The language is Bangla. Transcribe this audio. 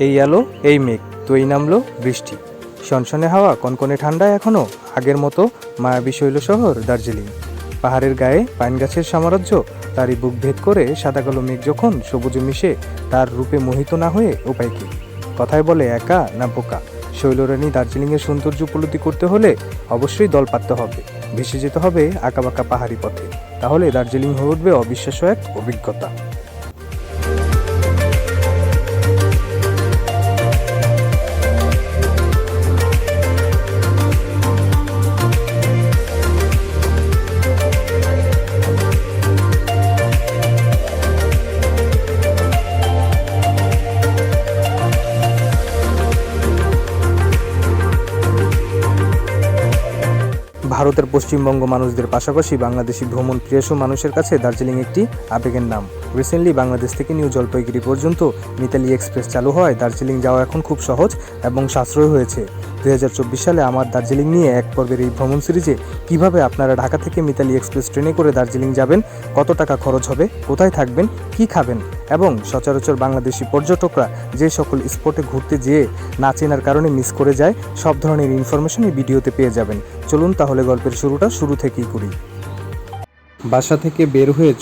এই আলো, এই মেঘ, তো এই নামলো বৃষ্টি। সনসনে হাওয়া, কনকনে ঠান্ডা, এখনও আগের মতো মায়াবী শৈল শহর দার্জিলিং। পাহাড়ের গায়ে পাইন গাছের সাম্রাজ্য, তারই বুক ভেদ করে সাদা কালো মেঘ যখন সবুজে মিশে, তার রূপে মোহিত না হয়ে উপায় কি? কথায় বলে একা না বোকা। শৈলরানী দার্জিলিংয়ের সৌন্দর্য উপলব্ধি করতে হলে অবশ্যই দল পাততে হবে, ভেসে যেতে হবে আঁকাবাঁকা পাহাড়ি পথে। তাহলে দার্জিলিং হয়ে উঠবে অবিশ্বাস্য এক অভিজ্ঞতা। ভারতের পশ্চিমবঙ্গ মানুষদের পাশাপাশি বাংলাদেশি ভ্রমণ প্রিয়সু মানুষের কাছে দার্জিলিং একটি আবেগের নাম। রিসেন্টলি বাংলাদেশ থেকে নিউ জলপাইগুড়ি পর্যন্ত মিতালি এক্সপ্রেস চালু হওয়ায় দার্জিলিং যাওয়া এখন খুব সহজ এবং সাশ্রয় হয়েছে। 2024 সালে আমার দার্জিলিং নিয়ে এক পর্বের এই ভ্রমণ সিরিজে কিভাবে আপনারা ঢাকা থেকে মিতালি এক্সপ্রেস ট্রেনে করে দার্জিলিং যাবেন, কত টাকা খরচ হবে, কোথায় থাকবেন, কি খাবেন এবং সচরাচর বাংলাদেশি পর্যটকরা যে সকল স্পটে ঘুরতে যেয়ে না চেনার কারণে মিস করে যায়, সব ধরনের ইনফরমেশন এই ভিডিওতে পেয়ে যাবেন। চলুন তাহলে গল্পের শুরুটা শুরু থেকেই করি। বাসা থেকে বের হয়ে